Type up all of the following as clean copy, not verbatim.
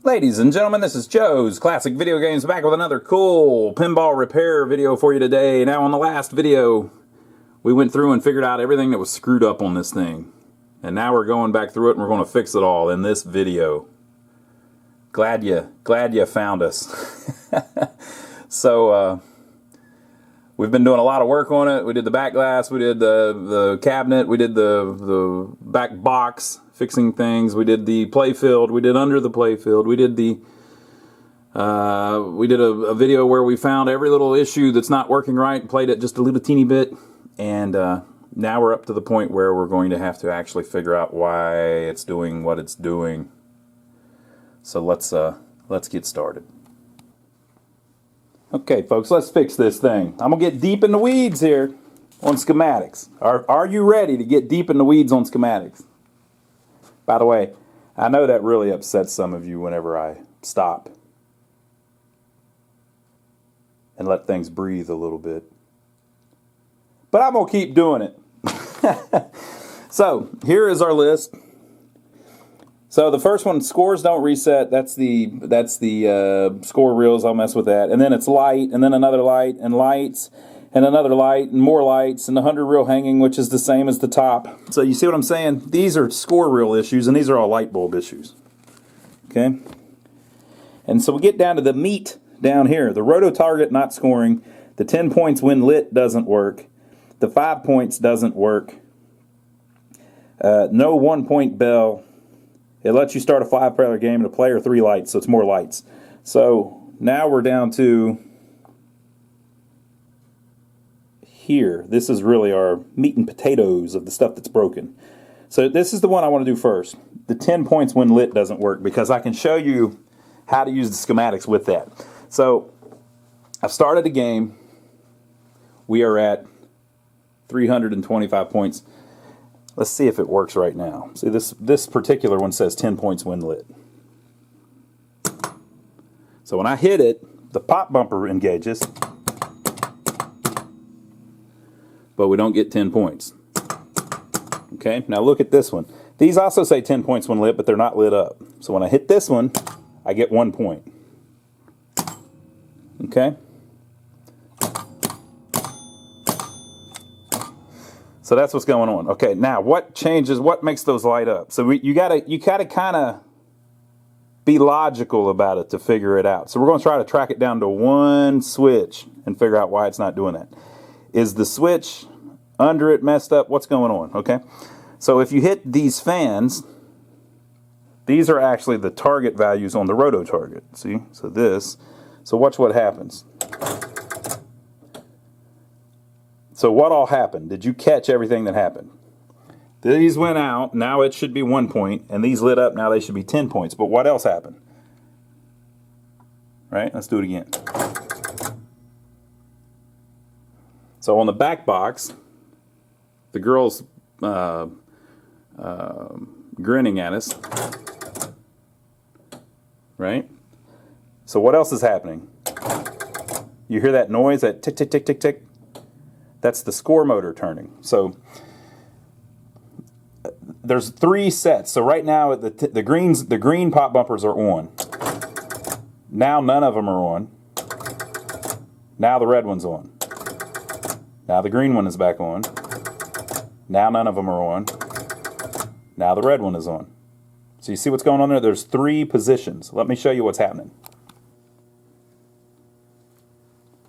Ladies and gentlemen, this is Joe's Classic Video Games, back with another cool pinball repair video for you today. Now, on the last video, we went through and figured out everything that was screwed up on this thing. And now we're going back through it and we're going to fix it all in this video. Glad you found us. So, we've been doing a lot of work on it. We did the back glass, we did the cabinet, we did the back box, fixing things. We did the playfield. We did under the playfield. We did a video where we found every little issue that's not working right and played it just a little teeny bit. And now we're up to the point where we're going to have to actually figure out why it's doing what it's doing. So let's get started. Okay, folks, let's fix this thing. I'm gonna get deep in the weeds here on schematics. Are you ready to get deep in the weeds on schematics? By the way, I know that really upsets some of you whenever I stop and let things breathe a little bit. But I'm going to keep doing it. So, here is our list. So, the first one, scores don't reset. That's the score reels. I'll mess with that. And then it's light, and then another light, and lights, and another light, and more lights, and the 100 reel hanging, which is the same as the top. So you see what I'm saying? These are score reel issues, and these are all light bulb issues. Okay? And so we get down to the meat down here. The roto target not scoring. The 10 points when lit doesn't work. The 5 points doesn't work. No 1 point bell. It lets you start a 5-player game and a player 3 lights, so it's more lights. So now we're down to here. This is really our meat and potatoes of the stuff that's broken. So this is the one I want to do first. The 10 points when lit doesn't work because I can show you how to use the schematics with that. So I've started a game. We are at 325 points. Let's see if it works right now. See, this particular one says 10 points when lit. So when I hit it, the pop bumper engages, but we don't get 10 points. Okay, now look at this one. These also say 10 points when lit, but they're not lit up. So when I hit this one, I get 1 point. Okay? So that's what's going on. Okay, now what changes, what makes those light up? So you gotta kind of be logical about it to figure it out. So we're going to try to track it down to one switch and figure out why it's not doing that. Is the switch under it messed up? What's going on? Okay. So if you hit these fans, these are actually the target values on the roto target. See? So this. So watch what happens. So what all happened? Did you catch everything that happened? These went out. Now it should be 1 point. And these lit up. Now they should be 10 points. But what else happened? Right? Let's do it again. So on the back box, the girl's grinning at us, right? So what else is happening? You hear that noise, that tick, tick, tick, tick, tick? That's the score motor turning. So there's 3 sets. So right now the green pop bumpers are on. Now none of them are on. Now the red one's on. Now the green one is back on. Now none of them are on. Now the red one is on. So you see what's going on there? There's 3 positions. Let me show you what's happening.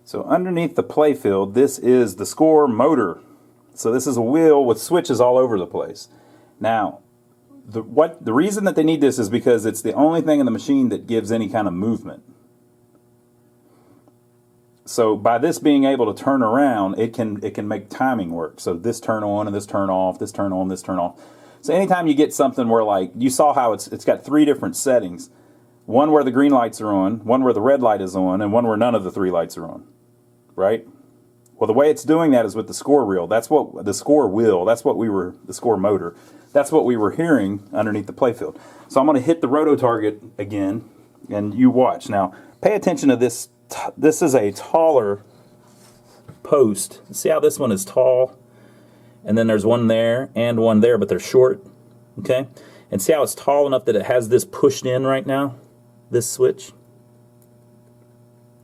So underneath the playfield, this is the score motor. So this is a wheel with switches all over the place. Now, the reason that they need this is because it's the only thing in the machine that gives any kind of movement. So by this being able to turn around, it can make timing work. So this turn on and this turn off, this turn on, this turn off. So anytime you get something where, like, you saw how it's got 3 different settings. One where the green lights are on, one where the red light is on, and one where none of the 3 lights are on. Right? Well, the way it's doing that is with the score reel. That's what the score wheel, the score motor. That's what we were hearing underneath the playfield. So I'm going to hit the roto target again, and you watch. Now, pay attention to this. This is a taller post. See how this one is tall? And then there's one there and one there, but they're short. Okay? And see how it's tall enough that it has this pushed in right now? this switch.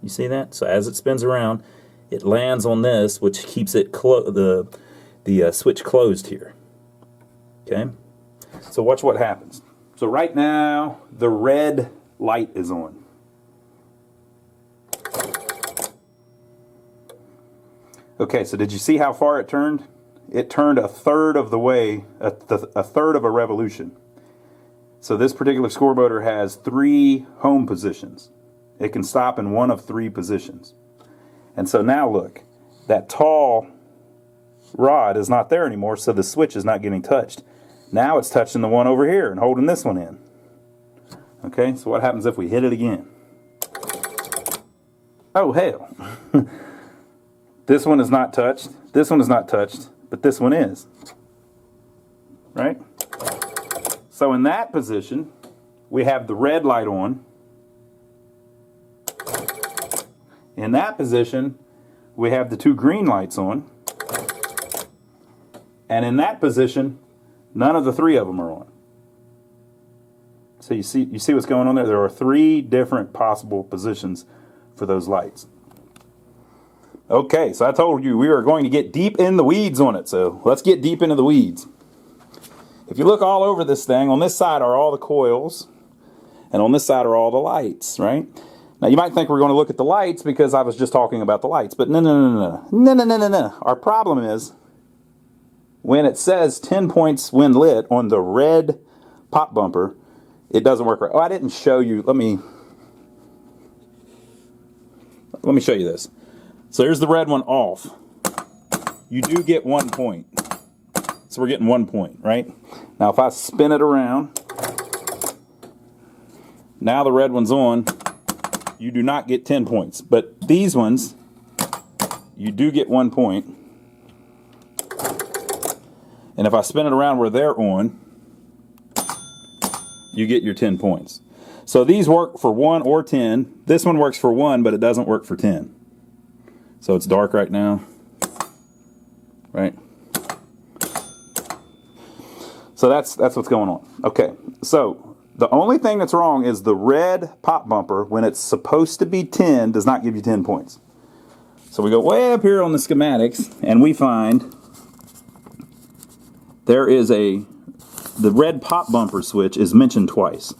You see that? So as it spins around, it lands on this, which keeps it the switch closed here. Okay? So watch what happens. So right now, the red light is on. Okay, so did you see how far it turned? It turned a third of the way, a third of a revolution. So this particular score motor has 3 home positions. It can stop in one of 3 positions. And so now look, that tall rod is not there anymore, so the switch is not getting touched. Now it's touching the one over here and holding this one in. Okay, so what happens if we hit it again? Oh, hell. This one is not touched, this one is not touched, but this one is. Right? So in that position, we have the red light on. In that position, we have the 2 green lights on. And in that position, none of the 3 of them are on. So you see what's going on there? There are 3 different possible positions for those lights. Okay, so I told you we are going to get deep in the weeds on it, so let's get deep into the weeds. If you look all over this thing, on this side are all the coils, and on this side are all the lights, right? Now you might think we're going to look at the lights because I was just talking about the lights, but no. Our problem is when it says 10 points when lit on the red pop bumper, it doesn't work right. Oh, I didn't show you. Let me show you this. So here's the red one off. You do get 1 point. So we're getting 1 point, right? Now if I spin it around, now the red one's on, you do not get 10 points. But these ones, you do get 1 point. And if I spin it around where they're on, you get your 10 points. So these work for 1 or 10. This one works for 1, but it doesn't work for 10. So it's dark right now, right? So that's what's going on. Okay, so the only thing that's wrong is the red pop bumper, when it's supposed to be 10, does not give you 10 points. So we go way up here on the schematics, and we find there is the red pop bumper switch is mentioned twice.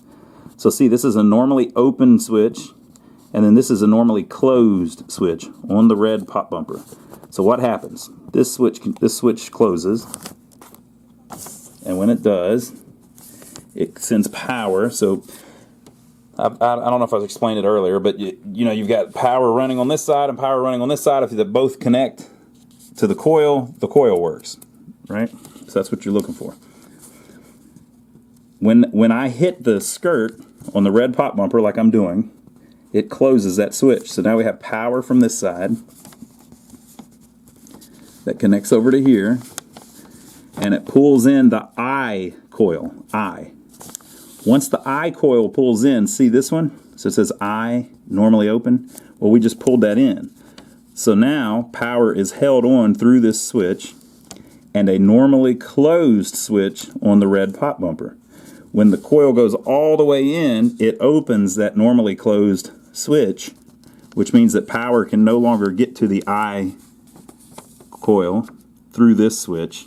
So see, this is a normally open switch, and then this is a normally closed switch on the red pop bumper. So what happens? This switch closes, and when it does, it sends power. So I don't know if I was explaining it earlier, but you know, you've got power running on this side and power running on this side. If they both connect to the coil works, right? So that's what you're looking for. When I hit the skirt on the red pop bumper like I'm doing, it closes that switch. So now we have power from this side that connects over to here, and it pulls in the I coil, I. Once the I coil pulls in, see this one? So it says I, normally open. Well, we just pulled that in. So now power is held on through this switch and a normally closed switch on the red pop bumper. When the coil goes all the way in, it opens that normally closed switch, which means that power can no longer get to the I coil through this switch.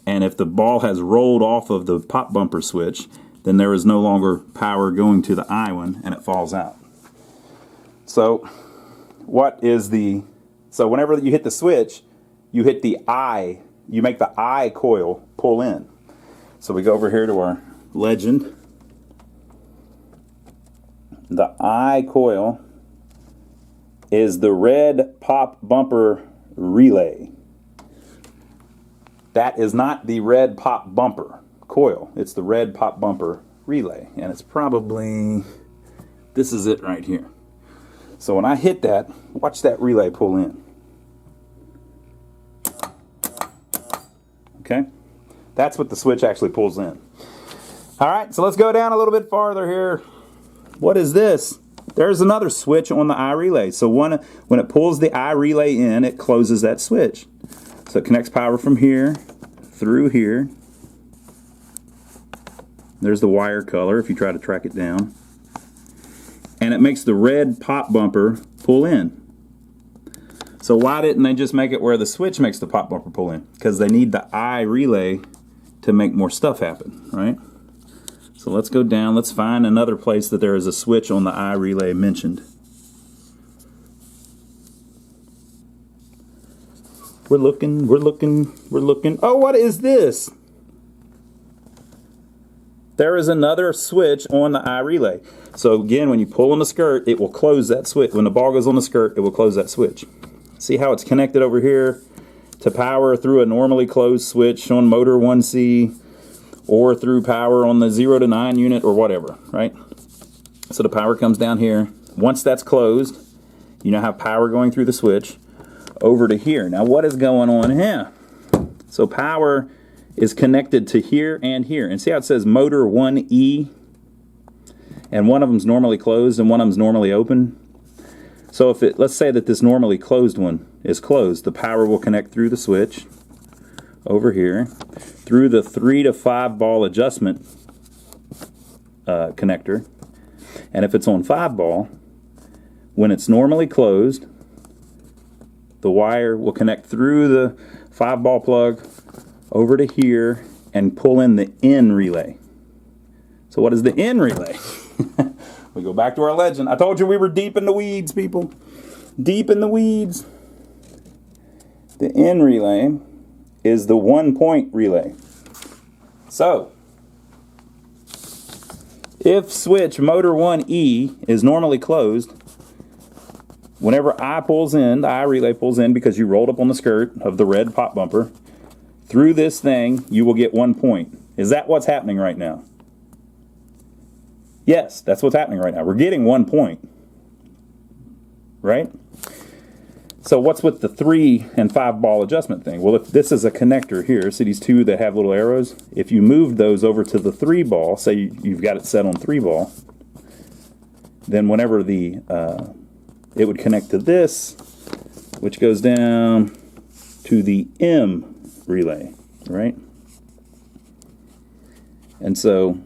And if the ball has rolled off of the pop bumper switch, then there is no longer power going to the I one, and it falls out. So so whenever you hit the switch, you hit the I, you make the I coil pull in. So we go over here to our legend. The I coil is the red pop bumper relay. That is not the red pop bumper coil. It's the red pop bumper relay. And it's probably, this is it right here. So when I hit that, watch that relay pull in. Okay? That's what the switch actually pulls in. All right, so let's go down a little bit farther here. What is this? There's another switch on the I relay. So when it pulls the I relay in, it closes that switch. So it connects power from here through here. There's the wire color if you try to track it down. and it makes the red pop bumper pull in. So why didn't they just make it where the switch makes the pop bumper pull in? Because they need the I relay to make more stuff happen, right? So let's go down, let's find another place that there is a switch on the I relay mentioned. We're looking. Oh, what is this? There is another switch on the I relay. So again, when you pull on the skirt, it will close that switch. When the ball goes on the skirt, it will close that switch. See how it's connected over here to power through a normally closed switch on motor 1C, or through power on the 0 to 9 unit, or whatever, right? So the power comes down here. Once that's closed, you now have power going through the switch over to here. Now what is going on here? So power is connected to here and here. And see how it says motor 1E? And one of them's normally closed and one of them's normally open. So if it, let's say that this normally closed one is closed, the power will connect through the switch over here, through the 3 to 5 ball adjustment connector. And if it's on 5 ball, when it's normally closed, the wire will connect through the 5 ball plug over to here and pull in the N relay. So what is the N relay? We go back to our legend. I told you we were deep in the weeds, people. Deep in the weeds. The N relay is the 1-point relay. So, if switch motor 1E is normally closed, whenever I pulls in, the I relay pulls in because you rolled up on the skirt of the red pop bumper, through this thing, you will get 1 point. Is that what's happening right now? Yes, that's what's happening right now. We're getting 1 point. Right? So what's with the 3 and 5 ball adjustment thing? Well, if this is a connector here, see these two that have little arrows? If you moved those over to the 3 ball, say you've got it set on 3 ball, then whenever the it would connect to this, which goes down to the M relay, right? And so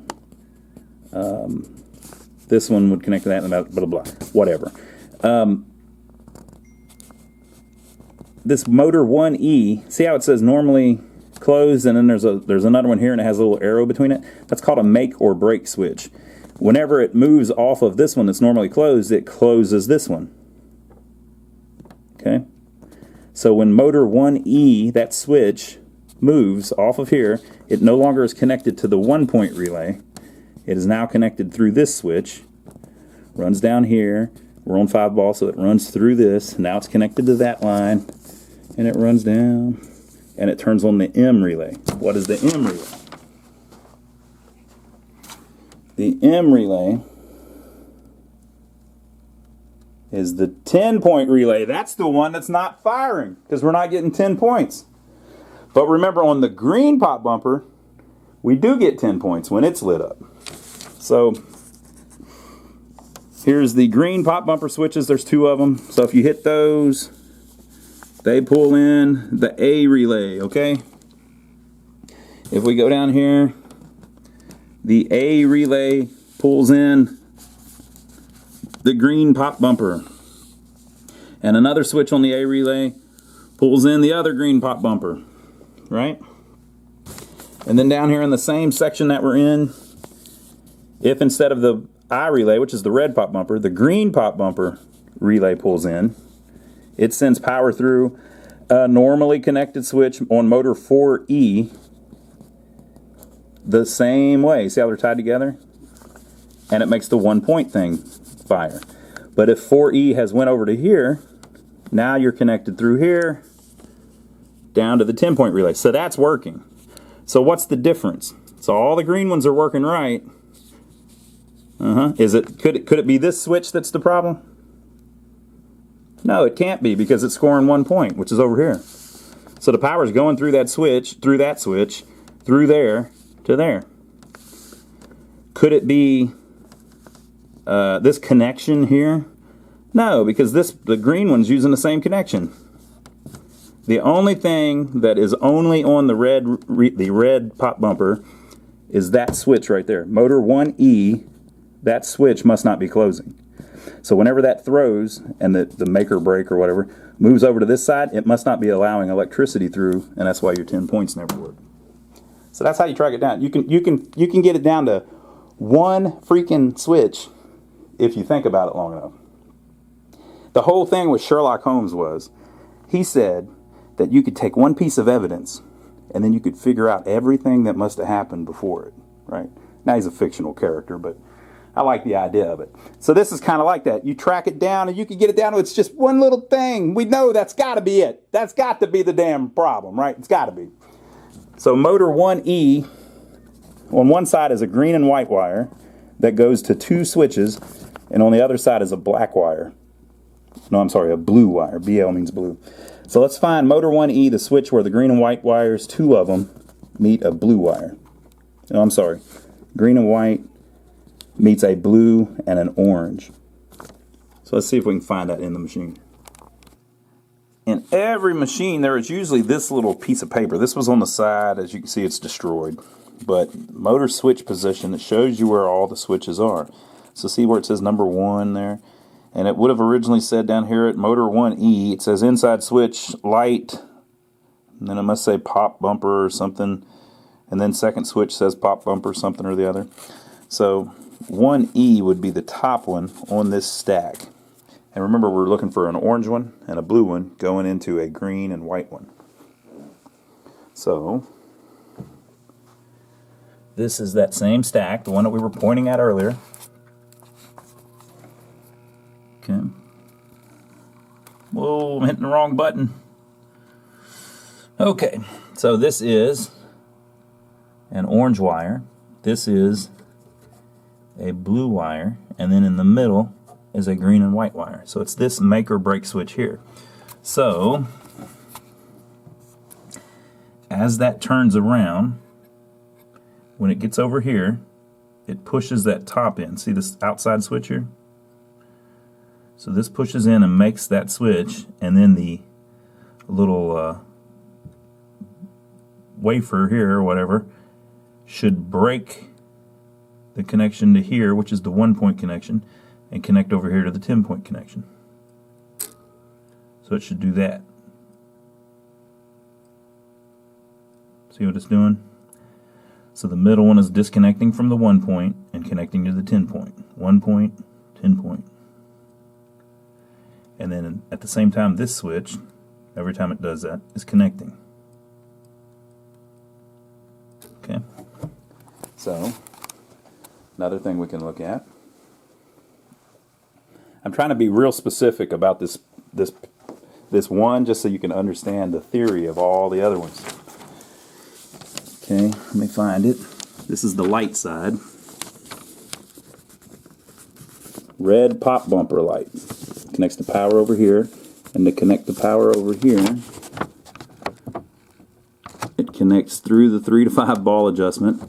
this one would connect to that, and blah, blah, blah, whatever. This motor 1E, see how it says normally closed, and then there's another one here, and it has a little arrow between it? That's called a make or break switch. Whenever it moves off of this one that's normally closed, it closes this one. Okay? So when motor 1E, that switch, moves off of here, it no longer is connected to the 1-point relay. It is now connected through this switch, runs down here. We're on 5 ball, so it runs through this. Now it's connected to that line, and it runs down, and it turns on the M relay. What is the M relay? The M relay is the 10-point relay. That's the one that's not firing, because we're not getting 10 points. But remember, on the green pop bumper, we do get 10 points when it's lit up. So here's the green pop bumper switches. There's 2 of them. So if you hit those, they pull in the A relay, okay? If we go down here, the A relay pulls in the green pop bumper. And another switch on the A relay pulls in the other green pop bumper, right? And then down here in the same section that we're in, if instead of the I relay, which is the red pop bumper, the green pop bumper relay pulls in, it sends power through a normally connected switch on motor 4E the same way. See how they're tied together? And it makes the 1-point thing fire. But if 4E has went over to here, now you're connected through here down to the 10-point relay. So that's working. So what's the difference? So all the green ones are working right. Could it be this switch that's the problem? No, it can't be, because it's scoring 1 point, which is over here. So the power's going through that switch, through there, to there. Could it be this connection here? No, because the green one's using the same connection. The only thing that is only on the red pop bumper is that switch right there. Motor 1E, that switch must not be closing. So whenever that throws and the make or break or whatever moves over to this side, it must not be allowing electricity through, and that's why your 10 points never work. So that's how you track it down. You can get it down to one freaking switch if you think about it long enough. The whole thing with Sherlock Holmes was, he said that you could take one piece of evidence and then you could figure out everything that must have happened before it, right? Now he's a fictional character, but I like the idea of it. So this is kind of like that. You track it down and you can get it down to it's just one little thing. We know that's got to be it. That's got to be the damn problem, right? It's got to be. So motor 1E, on one side is a green and white wire that goes to two switches, and on the other side is a black wire. No, I'm sorry, a blue wire. BL means blue. So let's find motor 1E, the switch where the green and white wires, two of them, meet a blue wire. No, I'm sorry. Green and white meets a blue and an orange. So let's see if we can find that in the machine. In every machine, there is usually this little piece of paper. This was on the side. As you can see, it's destroyed. But motor switch position, it shows you where all the switches are. So see where it says number 1 there? And it would have originally said down here at motor 1E, it says inside switch, light, and then it must say pop bumper or something, and then second switch says pop bumper, something or the other. So 1E would be the top one on this stack. And remember, we're looking for an orange one and a blue one going into a green and white one. So this is that same stack, the one that we were pointing at earlier. Okay. Whoa, I'm hitting the wrong button. Okay, so this is an orange wire. This is a blue wire. And then in the middle is a green and white wire. So it's this make or break switch here. So as that turns around, when it gets over here, it pushes that top in. See this outside switch here? So this pushes in and makes that switch, and then the little wafer here or whatever should break the connection to here, which is the 1-point connection, and connect over here to the 10-point connection. So it should do that. See what it's doing? So the middle one is disconnecting from the 1-point and connecting to the 10-point. 1-point, 10-point. And then at the same time, this switch, every time it does that, is connecting. Okay. So another thing we can look at. I'm trying to be real specific about this one, just so you can understand the theory of all the other ones. Okay, let me find it. This is the light side. Red pop bumper light. Connects the power over here, and to connect the power over here, it connects through the 3 to 5 ball adjustment.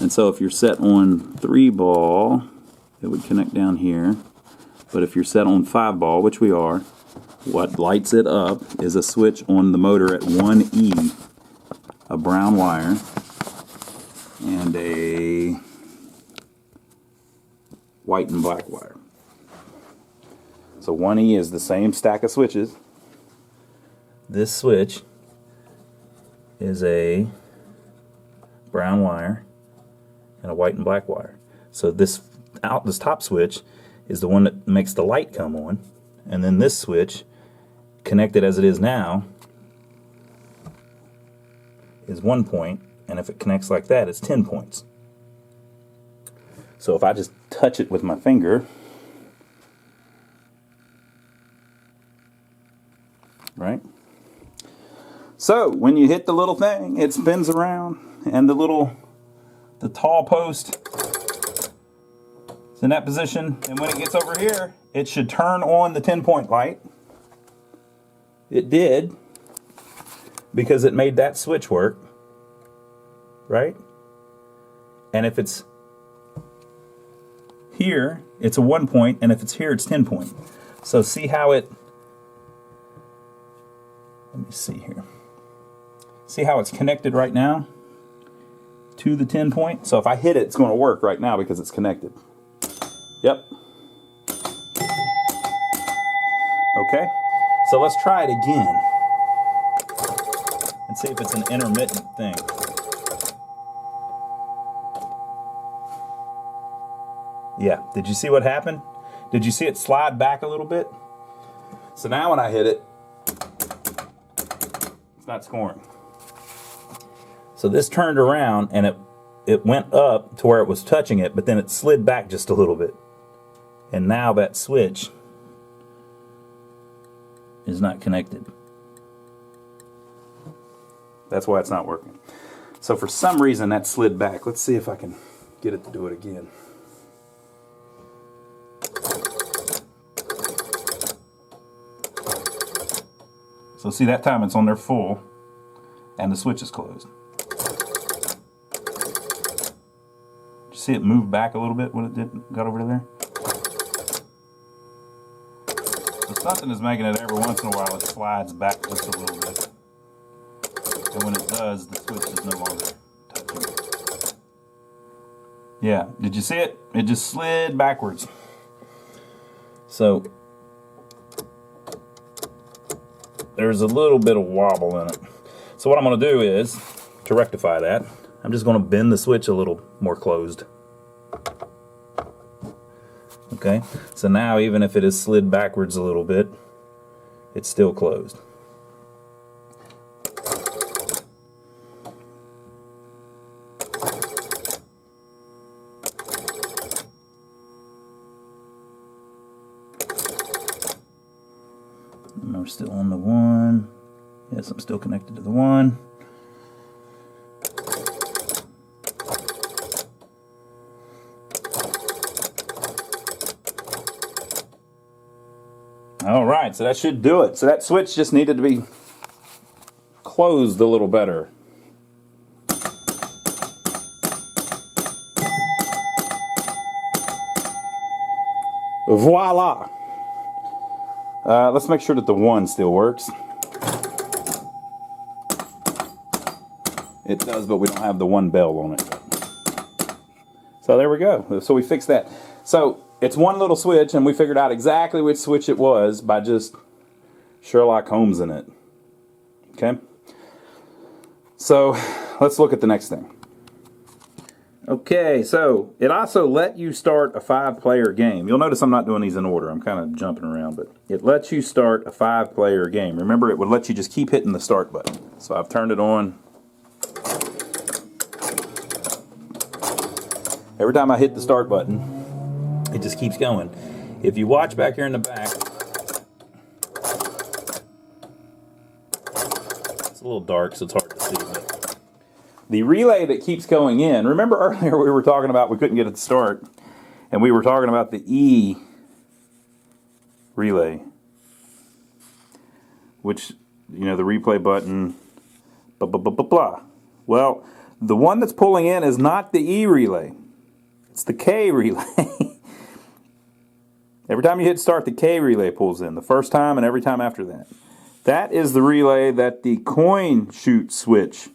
And so if you're set on 3 ball, it would connect down here. But if you're set on 5 ball, which we are, what lights it up is a switch on the motor at 1E, a brown wire, and a white and black wire. So 1E is the same stack of switches. This switch is a brown wire and a white and black wire. So this top switch is the one that makes the light come on, and then this switch, connected as it is now, is 1 point, and if it connects like that, it's 10 points. So if I just touch it with my finger, right? So when you hit the little thing, it spins around, and the tall post is in that position, and when it gets over here, it should turn on the 10-point light. It did, because it made that switch work, right? And if it's here, it's a 1 point, and if it's here, it's 10 point. So see how it, let me see here. See how it's connected right now to the 10 point? So if I hit it, it's going to work right now because it's connected. Yep. Okay, so let's try it again and see if it's an intermittent thing. Yeah, did you see what happened? Did you see it slide back a little bit? So now when I hit it, it's not scoring. So this turned around and it went up to where it was touching it, but then it slid back just a little bit. And now that switch is not connected. That's why it's not working. So for some reason that slid back. Let's see if I can get it to do it again. So see, that time it's on there full and the switch is closed. Did you see it move back a little bit when it got over there? Something is making it every once in a while it slides back just a little bit. And when it does, the switch is no longer touching it. Yeah, did you see it? It just slid backwards. So there's a little bit of wobble in it. So what I'm going to do is, to rectify that, I'm just going to bend the switch a little more closed. Okay, so now even if it is slid backwards a little bit, it's still closed. And we're still on the one. Yes, I'm still connected to the one. All right, so that should do it. So that switch just needed to be closed a little better. Voila! Let's make sure that the one still works. It does, but we don't have the one bell on it. So there we go. So we fixed that. So it's one little switch, and we figured out exactly which switch it was by just Sherlock Holmes in it. Okay? So let's look at the next thing. Okay, so it also let you start a 5-player game. You'll notice I'm not doing these in order. I'm kind of jumping around, but it lets you start a 5-player game. Remember, it would let you just keep hitting the start button. So I've turned it on. Every time I hit the start button, it just keeps going. If you watch back here in the back, it's a little dark, so it's hard to see. But the relay that keeps going in, remember earlier we were talking about we couldn't get it to start, and we were talking about the E relay, which, you know, the replay button, blah, blah, blah, blah, blah. Well, the one that's pulling in is not the E relay. It's the K relay. Every time you hit start, the K relay pulls in. The first time and every time after that. That is the relay that the coin chute switch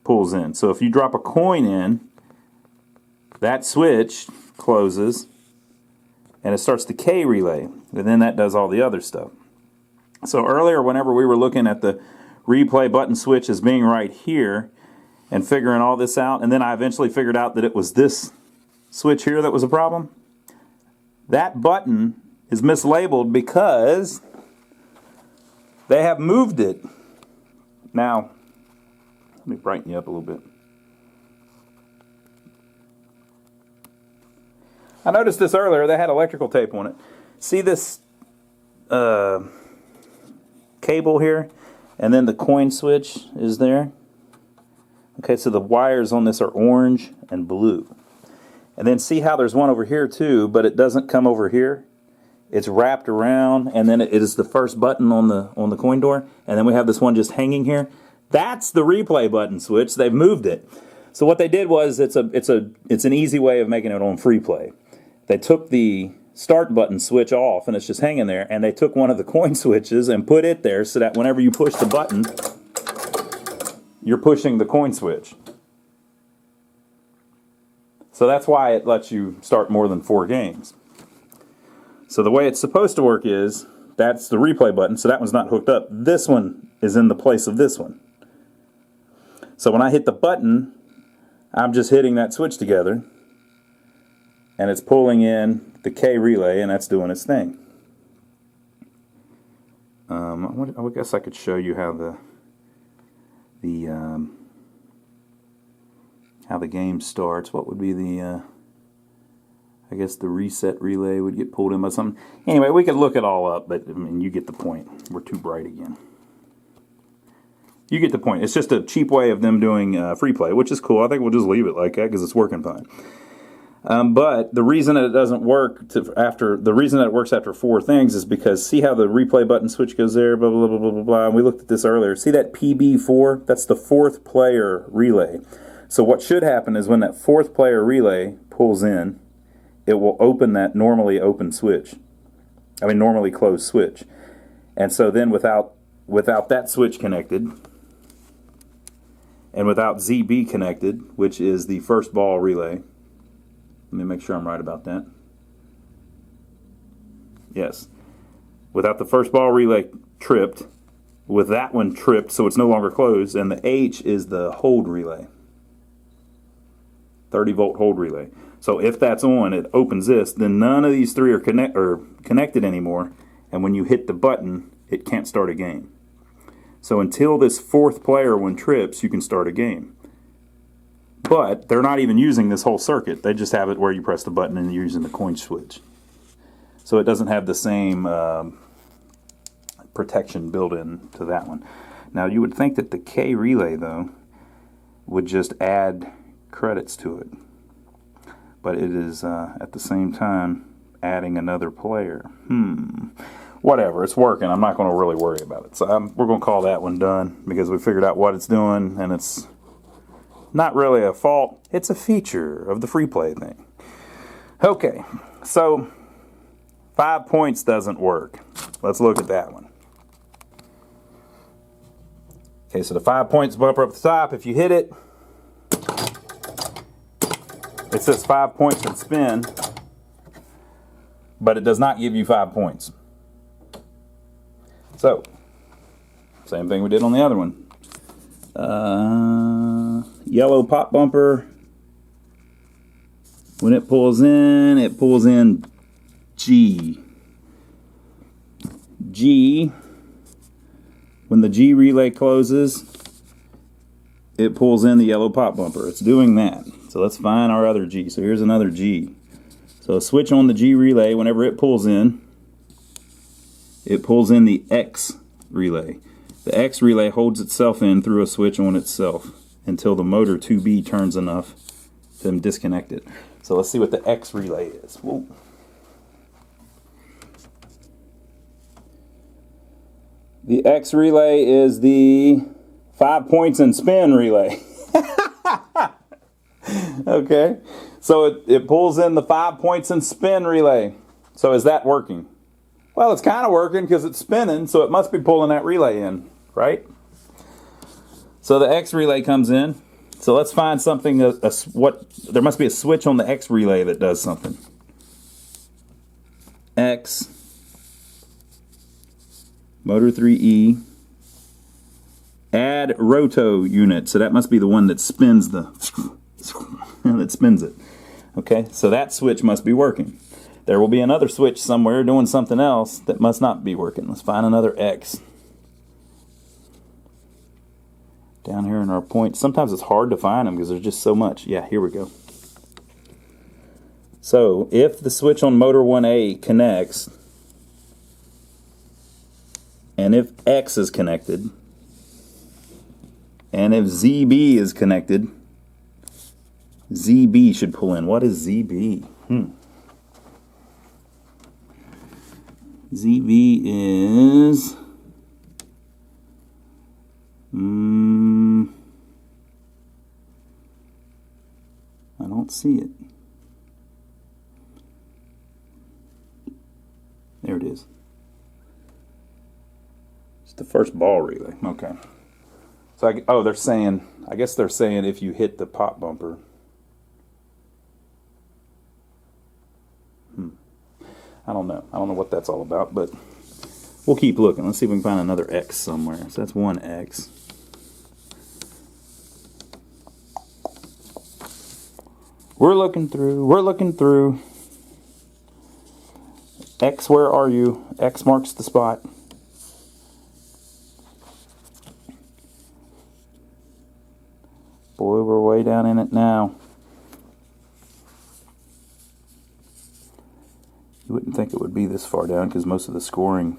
pulls in. So if you drop a coin in, that switch closes and it starts the K relay. And then that does all the other stuff. So earlier, whenever we were looking at the replay button switch as being right here and figuring all this out, and then I eventually figured out that it was this switch here that was a problem. That button is mislabeled because they have moved it. Now, let me brighten you up a little bit. I noticed this earlier. They had electrical tape on it. See this cable here? And then the coin switch is there. Okay, so the wires on this are orange and blue. And then see how there's one over here too, but it doesn't come over here. It's wrapped around, and then it is the first button on the coin door, and then we have this one just hanging here. That's the replay button switch. They've moved it. So what they did was it's an easy way of making it on free play. They took the start button switch off, and it's just hanging there, and they took one of the coin switches and put it there so that whenever you push the button, you're pushing the coin switch. So that's why it lets you start more than 4 games. So the way it's supposed to work is, that's the replay button, so that one's not hooked up. This one is in the place of this one. So when I hit the button, I'm just hitting that switch together, and it's pulling in the K relay, and that's doing its thing. I guess I could show you how the game starts. What would be the I guess the reset relay would get pulled in by something. Anyway, we could look it all up, but I mean, you get the point. We're too bright again. You get the point. It's just a cheap way of them doing free play, which is cool. I think we'll just leave it like that because it's working fine. But the reason that it doesn't work the reason that it works after 4 things is because see how the replay button switch goes there, blah blah blah blah blah blah. And we looked at this earlier. See that PB4? That's the 4th player relay. So what should happen is when that 4th player relay pulls in, it will open that normally open switch. I mean normally closed switch. And so then without that switch connected, and without ZB connected, which is the first ball relay. Let me make sure I'm right about that. Yes. Without the first ball relay tripped, with that one tripped so it's no longer closed, and the H is the hold relay. 30 volt hold relay. So if that's on, it opens this, then none of these 3 are connected anymore, and when you hit the button, it can't start a game. So until this 4th player one trips, you can start a game. But they're not even using this whole circuit. They just have it where you press the button and you're using the coin switch. So it doesn't have the same protection built in to that one. Now you would think that the K relay, though, would just add credits to it. But it is at the same time adding another player. Whatever, it's working. I'm not going to really worry about it. So we're going to call that one done because we figured out what it's doing, and it's not really a fault. It's a feature of the free play thing. Okay, so 5 points doesn't work. Let's look at that one. Okay, so the 5 points bumper up the top, if you hit it, it says 5 points and spin, but it does not give you 5 points. So, same thing we did on the other one. Yellow pop bumper. When it pulls in G. G, when the G relay closes, it pulls in the yellow pop bumper. It's doing that. So let's find our other G. So here's another G. So switch on the G relay. Whenever it pulls in the X relay. The X relay holds itself in through a switch on itself until the motor 2B turns enough to disconnect it. So let's see what the X relay is. Whoa. The X relay is the 5 points and spin relay. Okay, so it pulls in the 5 points and spin relay. So is that working? Well, it's kind of working because it's spinning, so it must be pulling that relay in, right? So the X relay comes in. So let's find something, there must be a switch on the X relay that does something. X, motor 3E, add roto unit. So that must be the one that spins that spins it. Okay, so that switch must be working. There will be another switch somewhere doing something else that must not be working. Let's find another X. Down here in our points. Sometimes it's hard to find them because there's just so much. Yeah, here we go. So if the switch on motor 1A connects, and if X is connected, and if ZB is connected, ZB should pull in. What is ZB? ZB is... I don't see it. There it is. It's the first ball relay. Okay. So, they're saying, I guess they're saying if you hit the pop bumper, I don't know. I don't know what that's all about, but we'll keep looking. Let's see if we can find another X somewhere. So that's one X. We're looking through. We're looking through. X, where are you? X marks the spot. Boy, we're way down in it now. You wouldn't think it would be this far down because most of the scoring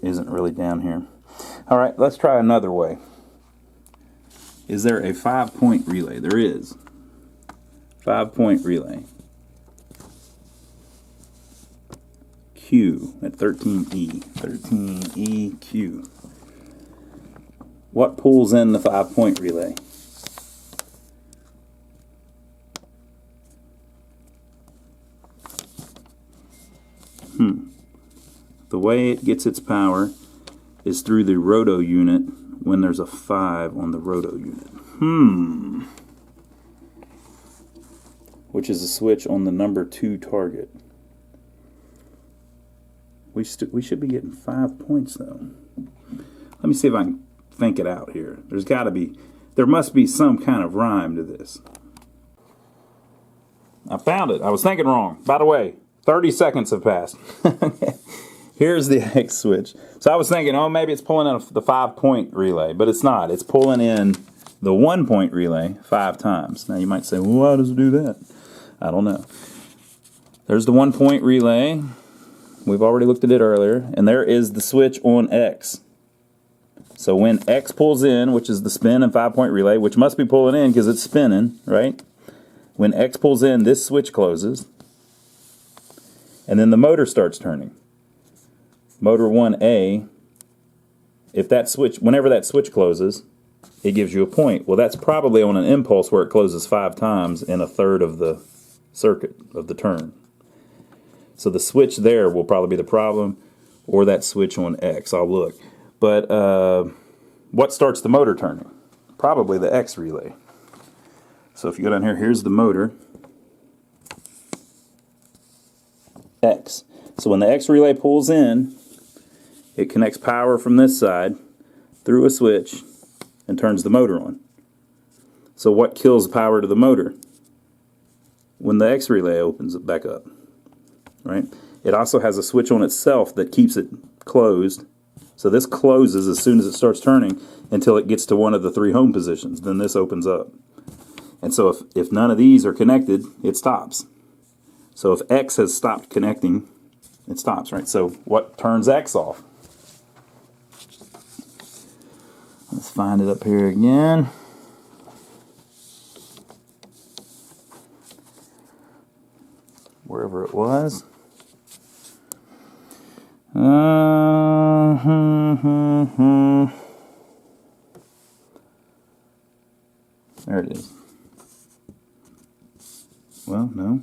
isn't really down here. All right, let's try another way. Is there a 5-point relay? There is. 5-point relay. Q at 13E. 13E Q. What pulls in the 5-point relay? The way it gets its power is through the roto unit when there's a 5 on the roto unit. Which is a switch on the number 2 target. We should be getting 5 points though. Let me see if I can think it out here. There must be some kind of rhyme to this. I found it. I was thinking wrong. By the way, 30 seconds have passed. Here's the X switch. So I was thinking, oh, maybe it's pulling in the 5-point relay, but it's not. It's pulling in the 1-point relay 5 times. Now you might say, well, why does it do that? I don't know. There's the 1-point relay. We've already looked at it earlier. And there is the switch on X. So when X pulls in, which is the spin and 5-point relay, which must be pulling in because it's spinning, right? When X pulls in, this switch closes. And then the motor starts turning. Motor 1A, whenever that switch closes, it gives you a point. Well, that's probably on an impulse where it closes 5 times in 1/3 of the circuit of the turn. So the switch there will probably be the problem, or that switch on X. I'll look. But what starts the motor turning? Probably the X relay. So if you go down here, here's the motor. X. So when the X relay pulls in, it connects power from this side through a switch and turns the motor on. So what kills power to the motor? When the X relay opens it back up, right? It also has a switch on itself that keeps it closed. So this closes as soon as it starts turning until it gets to one of the 3 home positions. Then this opens up. And so if none of these are connected, it stops. So if X has stopped connecting, it stops, right? So what turns X off? Let's find it up here again. Wherever it was. There it is. Well, no.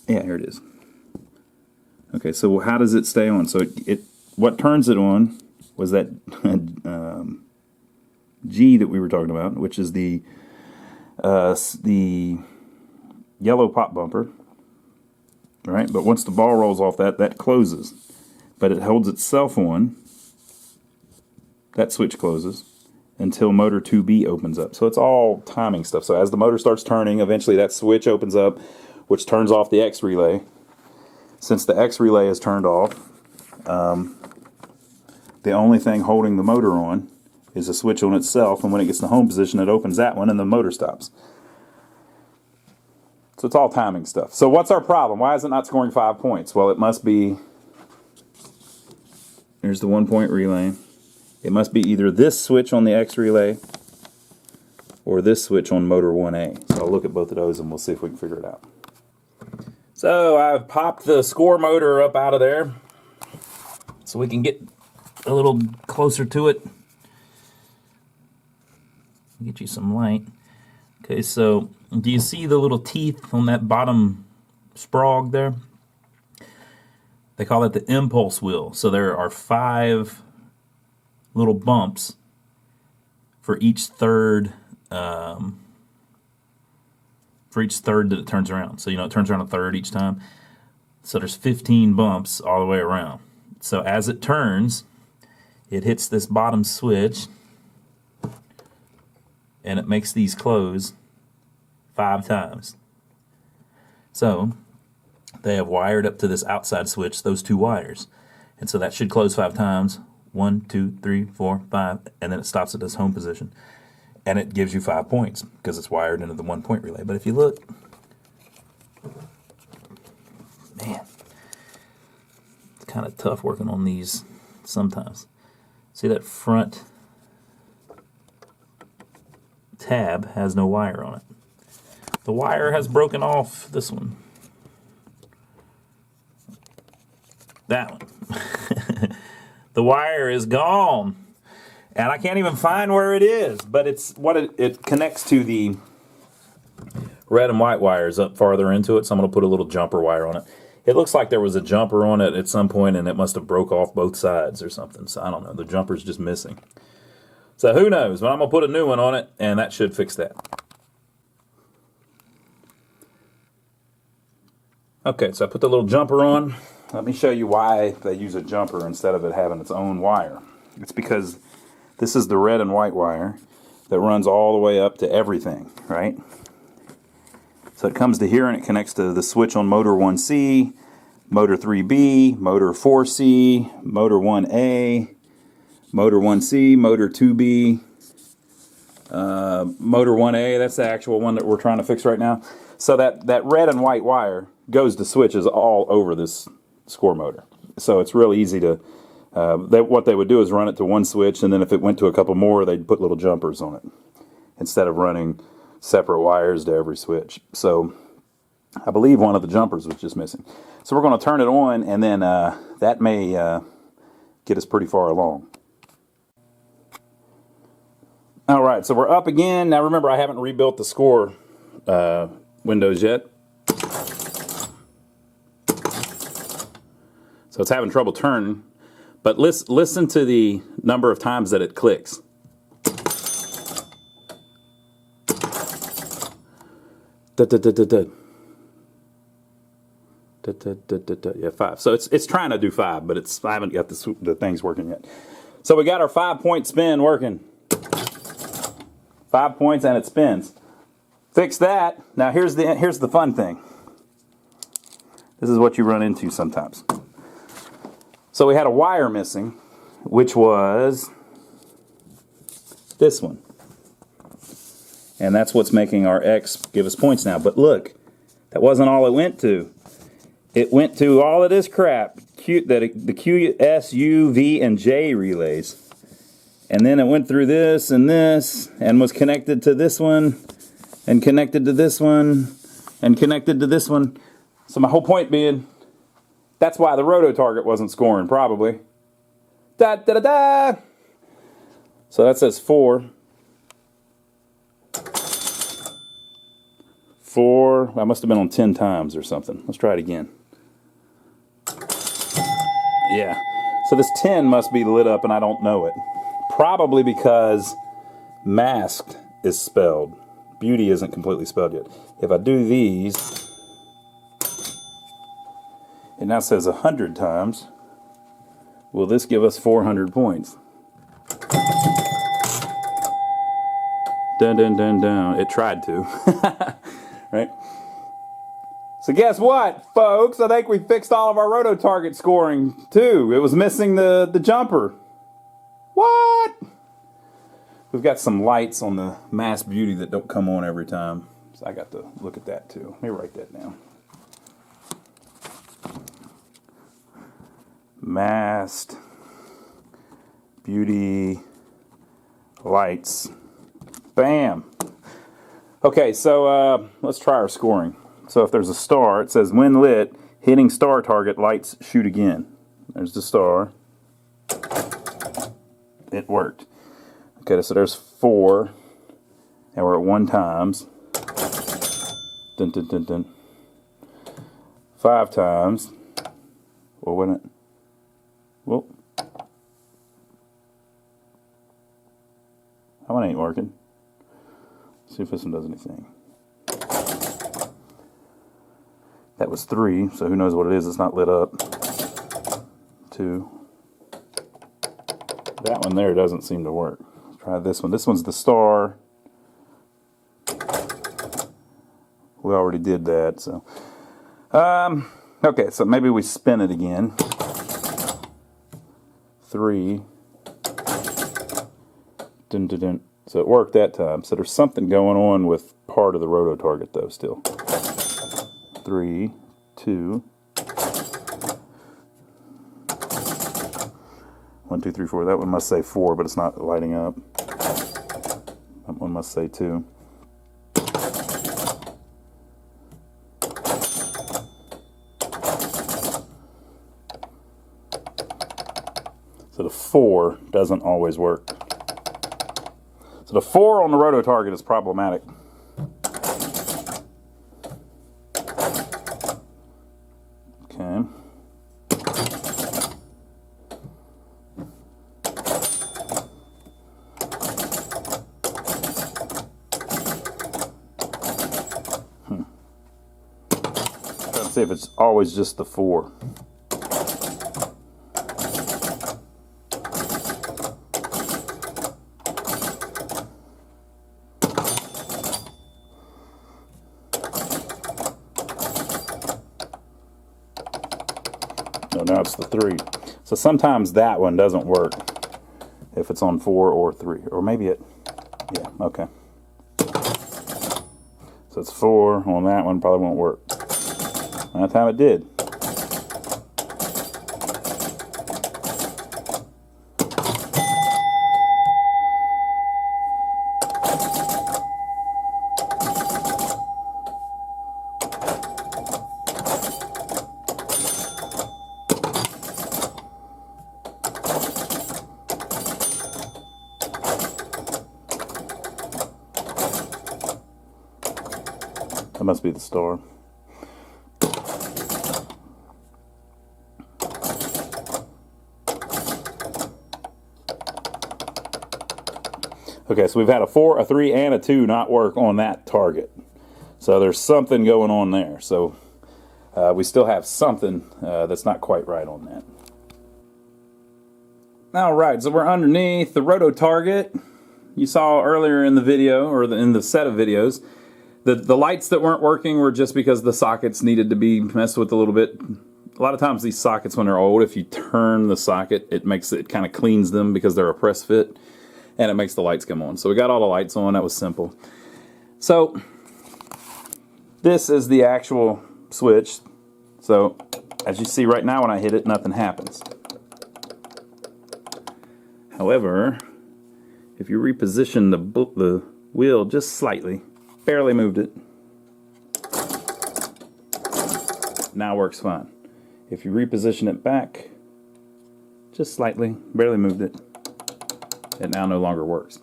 Yeah, here it is. Okay, so how does it stay on? So what turns it on was that G that we were talking about, which is the yellow pop bumper, right? But once the ball rolls off that closes. But it holds itself on. That switch closes until motor 2B opens up. So it's all timing stuff. So as the motor starts turning, eventually that switch opens up, which turns off the X relay. Since the X relay is turned off, the only thing holding the motor on is a switch on itself, and when it gets to home position, it opens that one, and the motor stops. So it's all timing stuff. So what's our problem? Why is it not scoring 5 points? Well, it must be... Here's the 1-point relay. It must be either this switch on the X relay or this switch on motor 1A. So I'll look at both of those and we'll see if we can figure it out. So I've popped the score motor up out of there so we can get a little closer to it. Get you some light. Okay, so do you see the little teeth on that bottom sprog there? They call it the impulse wheel. So there are 5 little bumps for each third for each third that it turns around. So, you know, it turns around a third each time. So there's 15 bumps all the way around. So as it turns, it hits this bottom switch, and it makes these close 5 times. So they have wired up to this outside switch those 2 wires. And so that should close 5 times. 1, 2, 3, 4, 5, and then it stops at this home position. And it gives you 5 points because it's wired into the 1-point relay. But if you look, man, it's kind of tough working on these sometimes. See that front tab has no wire on it. The wire has broken off this one. That one. The wire is gone. And I can't even find where it is, but it's what it connects to the red and white wires up farther into it, so I'm going to put a little jumper wire on it. It looks like there was a jumper on it at some point, and it must have broke off both sides or something, so I don't know. The jumper's just missing. So who knows, but I'm going to put a new one on it, and that should fix that. Okay, so I put the little jumper on. Let me show you why they use a jumper instead of it having its own wire. It's because this is the red and white wire that runs all the way up to everything, right? So it comes to here and it connects to the switch on motor 1C, motor 3B, motor 4C, motor 1A, motor 1C, motor 2B, motor 1A, that's the actual one that we're trying to fix right now. So that red and white wire goes to switches all over this score motor. So it's real easy to, what they would do is run it to one switch, and then if it went to a couple more, they'd put little jumpers on it instead of running separate wires to every switch. So I believe one of the jumpers was just missing. So we're going to turn it on, and then that may get us pretty far along. All right, so we're up again. Now remember, I haven't rebuilt the score windows yet. So it's having trouble turning. But listen to the number of times that it clicks. Yeah, 5. So it's trying to do 5, but I haven't got the things working yet. So we got our 5-point spin working. 5 points and it spins. Fix that. Now here's the fun thing. This is what you run into sometimes. So we had a wire missing, which was this one. And that's what's making our X give us points now. But look, that wasn't all it went to. It went to all of this crap, the Q, S, U, V, and J relays. And then it went through this, and was connected to this one, and connected to this one, and connected to this one. So my whole point being, that's why the roto target wasn't scoring, probably. Da da da da! So that says 4. 4, I must have been on 10 times or something. Let's try it again. Yeah. So this 10 must be lit up and I don't know it. Probably because masked is spelled. Beauty isn't completely spelled yet. If I do these, it now says 100 times. Will this give us 400 points? Dun dun dun dun. It tried to. Right? So guess what, folks? I think we fixed all of our roto target scoring too. It was missing the jumper. What? We've got some lights on the Mass Beauty that don't come on every time. So I got to look at that too. Let me write that down. Masked Beauty lights. Bam. Okay, so let's try our scoring. So if there's a star, it says when lit, hitting star target, lights shoot again. There's the star. It worked. Okay, so there's 4, and we're at 1 times. Dun dun dun dun. 5 times. Well, wait a minute. Well, that one ain't working. See if this one does anything. That was 3, so who knows what it is. It's not lit up. 2. That one there doesn't seem to work. Let's try this one. This one's the star. We already did that, so. Okay, so maybe we spin it again. 3. Dun, dun, dun. So it worked that time. So there's something going on with part of the roto target though still. 3, 2. 1, 2, 3, 4. That one must say 4, but it's not lighting up. That one must say 2. So the 4 doesn't always work. So the 4 on the roto target is problematic. Okay. Trying to see if it's always just the 4. No, now it's the 3. So sometimes that one doesn't work if it's on 4 or 3. Or maybe it, yeah, okay. So it's 4 on that one, probably won't work. That time it did. That must be the star. Okay, so we've had a 4, a 3, and a 2 not work on that target. So there's something going on there. So we still have something that's not quite right on that. All right, so we're underneath the roto target. You saw earlier in the video, or in the set of videos, the lights that weren't working were just because the sockets needed to be messed with a little bit. A lot of times these sockets, when they're old, if you turn the socket, it kind of cleans them because they're a press fit, and it makes the lights come on. So we got all the lights on. That was simple. So this is the actual switch. So as you see right now, when I hit it, nothing happens. However, if you reposition the wheel just slightly, barely moved it, now works fine. If you reposition it back just slightly, barely moved it, it now no longer works.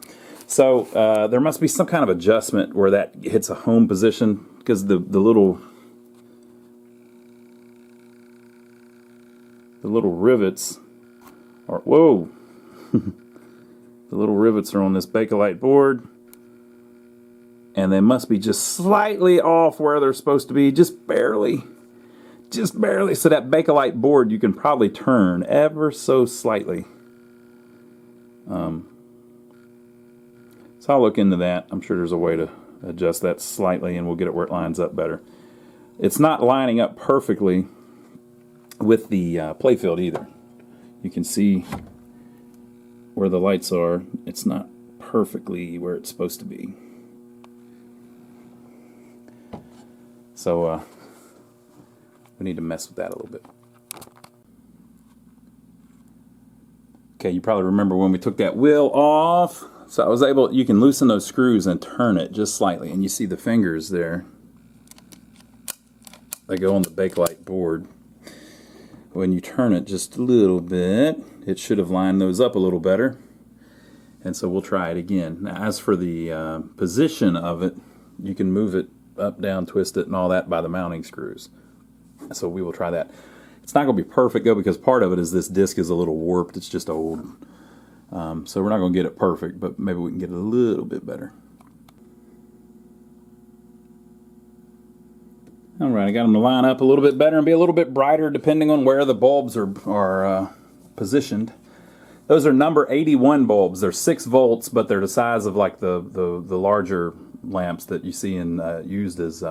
So there must be some kind of adjustment where that hits a home position, because the little rivets are, whoa, the little rivets are on this Bakelite board, and they must be just slightly off where they're supposed to be, just barely. So that Bakelite board you can probably turn ever so slightly. So I'll look into that. I'm sure there's a way to adjust that slightly, and we'll get it where it lines up better. It's not lining up perfectly with the playfield either. You can see where the lights are. It's not perfectly where it's supposed to be. So we need to mess with that a little bit. Okay, you probably remember when we took that wheel off. So I was able, you can loosen those screws and turn it just slightly, and you see the fingers there. They go on the Bakelite board. When you turn it just a little bit, it should have lined those up a little better. And so we'll try it again. Now, as for the position of it, you can move it up, down, twist it, and all that by the mounting screws. So we will try that. It's not going to be perfect, though, because part of it is this disc is a little warped. It's just old. So we're not going to get it perfect, but maybe we can get it a little bit better. All right, I got them to line up a little bit better and be a little bit brighter depending on where the bulbs are positioned. Those are number 81 bulbs. They're 6 volts, but they're the size of like the larger lamps that you see in used as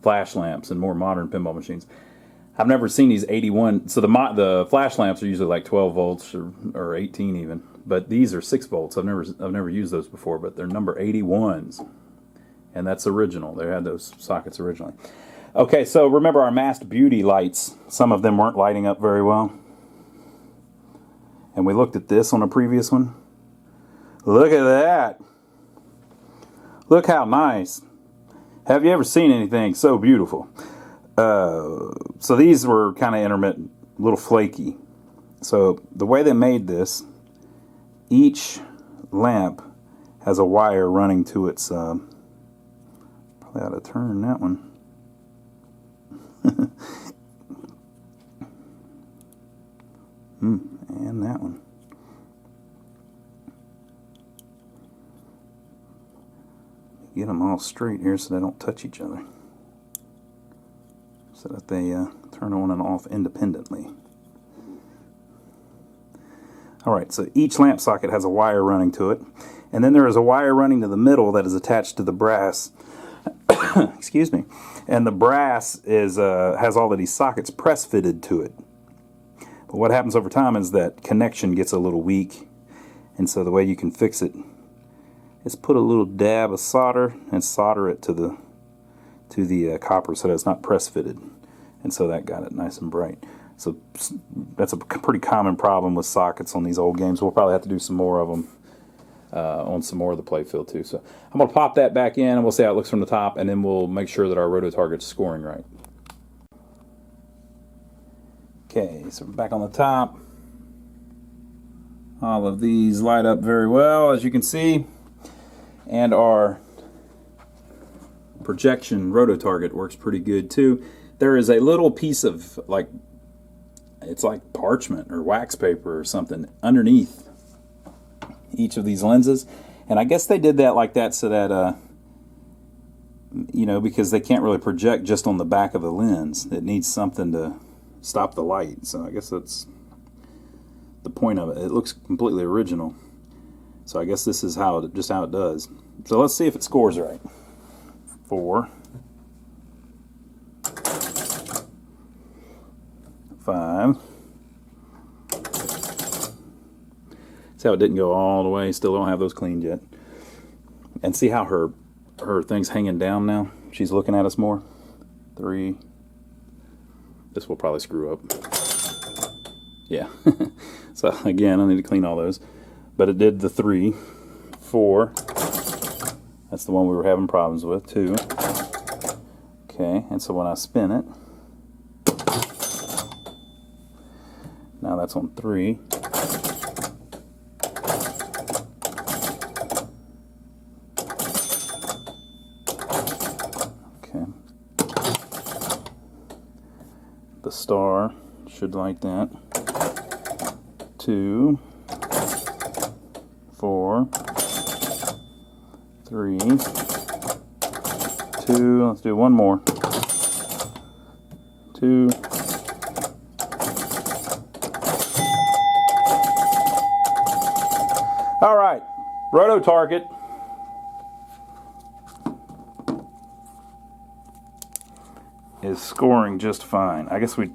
flash lamps in more modern pinball machines. I've never seen these 81. So the flash lamps are usually like 12 volts or 18 even, but these are 6 volts. I've never used those before, but they're number 81s, and that's original. They had those sockets originally. Okay, so remember our masked beauty lights. Some of them weren't lighting up very well. And we looked at this on a previous one. Look at that. Look how nice. Have you ever seen anything so beautiful? So these were kind of intermittent, a little flaky. So the way they made this, each lamp has a wire running to its, probably ought to turn that one. And that one. Get them all straight here so they don't touch each other, so that they turn on and off independently. Alright, so each lamp socket has a wire running to it, and then there is a wire running to the middle that is attached to the brass. Excuse me. And the brass is has all of these sockets press fitted to it. But what happens over time is that connection gets a little weak, and so the way you can fix it is put a little dab of solder and solder it to the copper so that it's not press fitted, and so that got it nice and bright. So that's a pretty common problem with sockets on these old games. We'll probably have to do some more of them on some more of the playfield too. So I'm going to pop that back in and we'll see how it looks from the top, and then we'll make sure that our roto target's scoring right. Okay, so we're back on the top. All of these light up very well, as you can see, and our projection roto target works pretty good too. There is a little piece of it's like parchment or wax paper or something underneath each of these lenses, and I guess they did that like that so that because they can't really project just on the back of the lens. It needs something to stop the light, so I guess that's the point of it. It looks completely original, so I guess this is just how it does. So let's see if it scores right. 4, 5. See how it didn't go all the way? Still don't have those cleaned yet. And see how her thing's hanging down now? She's looking at us more. 3. This will probably screw up. Yeah. So again, I need to clean all those. But it did the 3. 4. That's the one we were having problems with. 2. Okay, and so when I spin it, now that's on 3. Okay. The star should light that. 2, 4, 3, 2. Let's do one more. 2. All right, roto target is scoring just fine. I guess we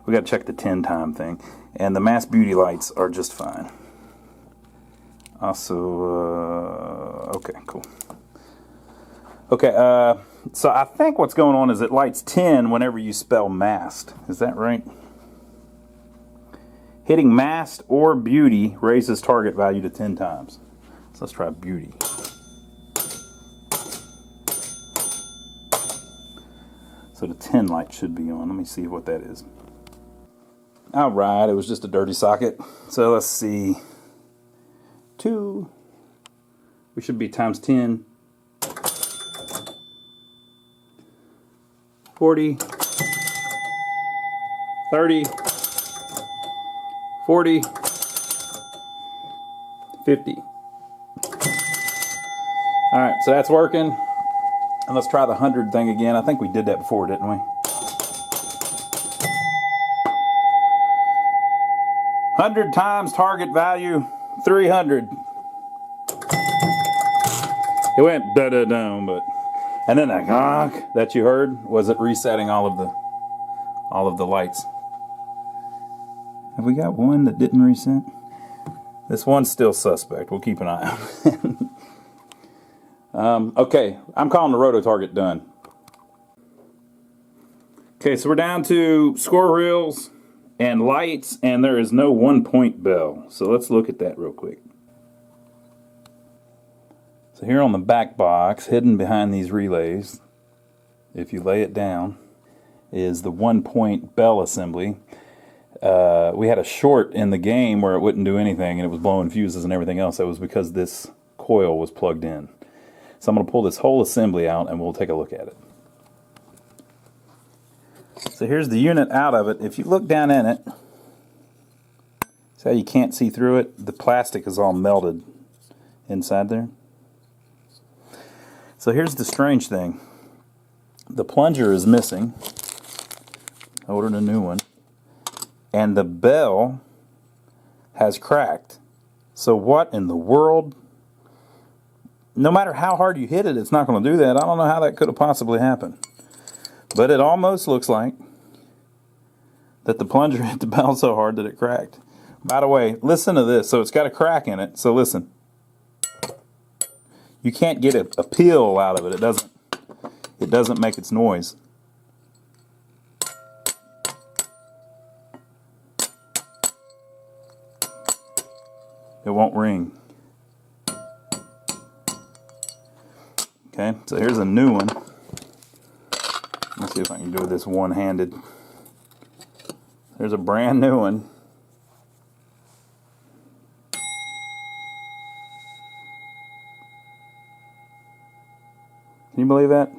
got to check the 10 time thing, and the masked beauty lights are just fine. Also, okay, cool. Okay, so I think what's going on is it lights 10 whenever you spell masked. Is that right? Hitting masked or beauty raises target value to 10 times. So let's try beauty. So the 10 light should be on. Let me see what that is. Alright, it was just a dirty socket. So let's see. 2. We should be times 10. 40. 30. 40. 50. Alright, so that's working. And let's try the 100 thing again. I think we did that before, didn't we? 100 times target value, 300. It went da-da-dum, but... And then that gong that you heard was it resetting all of the lights. Have we got one that didn't reset? This one's still suspect. We'll keep an eye out. Okay, I'm calling the roto target done. Okay, so we're down to score reels and lights, and there is no 1-point bell. So let's look at that real quick. So here on the back box, hidden behind these relays, if you lay it down, is the 1-point bell assembly. We had a short in the game where it wouldn't do anything and it was blowing fuses and everything else. That was because this coil was plugged in. So I'm going to pull this whole assembly out and we'll take a look at it. So here's the unit out of it. If you look down in it, see how you can't see through it? The plastic is all melted inside there. So here's the strange thing. The plunger is missing. I ordered a new one. And the bell has cracked. So what in the world? No matter how hard you hit it, it's not going to do that. I don't know how that could have possibly happened. But it almost looks like that the plunger hit the bell so hard that it cracked. By the way, listen to this. So it's got a crack in it. So listen. You can't get a peel out of it. It doesn't make its noise. It won't ring. Okay, so here's a new one. Let's see if I can do this one-handed. There's a brand new one. Can you believe that?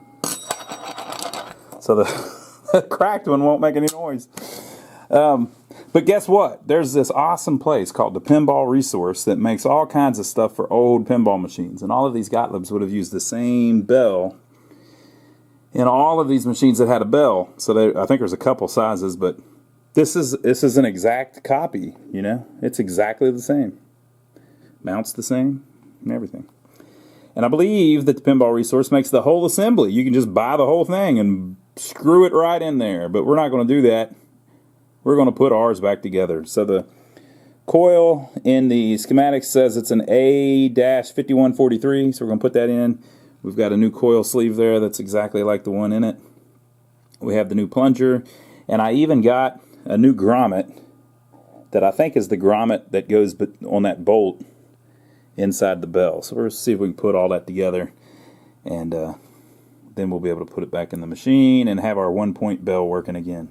So the cracked one won't make any noise. But guess what? There's this awesome place called the Pinball Resource that makes all kinds of stuff for old pinball machines. And all of these Gottliebs would have used the same bell in all of these machines that had a bell. So I think there's a couple sizes, but this is an exact copy, you know? It's exactly the same. Mounts the same and everything. And I believe that the Pinball Resource makes the whole assembly. You can just buy the whole thing and screw it right in there. But we're not going to do that. We're going to put ours back together. So the coil in the schematics says it's an A-5143, so we're going to put that in. We've got a new coil sleeve there that's exactly like the one in it. We have the new plunger, and I even got a new grommet that I think is the grommet that goes on that bolt inside the bell. So we're going to see if we can put all that together, and then we'll be able to put it back in the machine and have our 1-point bell working again.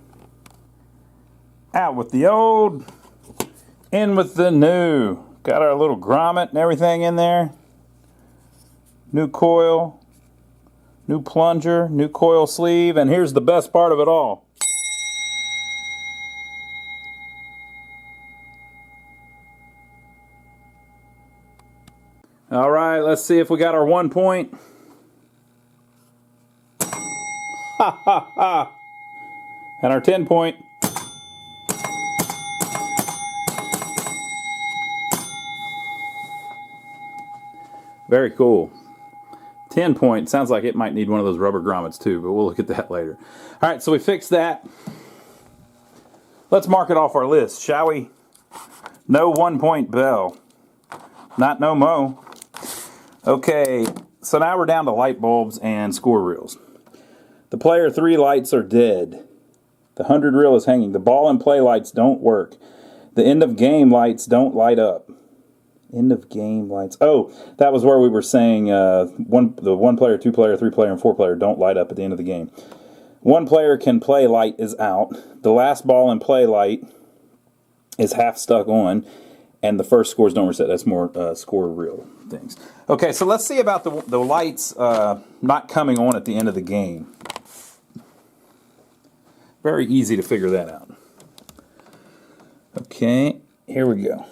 Out with the old, in with the new. Got our little grommet and everything in there. New coil, new plunger, new coil sleeve, and here's the best part of it all. All right, let's see if we got our 1-point. Ha ha ha. And our 10-point. Very cool. 10-point. Sounds like it might need one of those rubber grommets too, but we'll look at that later. All right, so we fixed that. Let's mark it off our list, shall we? No 1-point bell. Not no mo. Okay, so now we're down to light bulbs and score reels. The player 3 lights are dead. The 100 reel is hanging. The ball and play lights don't work. The end of game lights don't light up. End of game lights. Oh, that was where we were saying the 1 player, 2 player, 3 player, and 4 player don't light up at the end of the game. 1 player can play light is out. The last ball and play light is half stuck on, and the first scores don't reset. That's more score reel things. Okay, so let's see about the lights not coming on at the end of the game. Very easy to figure that out. Okay, here we go.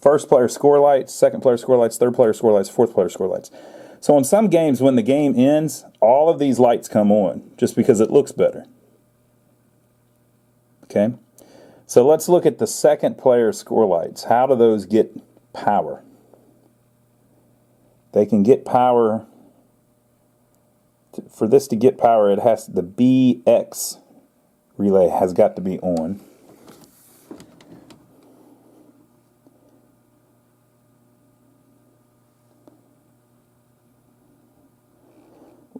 First player score lights, second player score lights, third player score lights, fourth player score lights. So in some games, when the game ends, all of these lights come on, just because it looks better. Okay? So let's look at the second player score lights. How do those get power? They can get power. For this to get power, it has the BX relay has got to be on.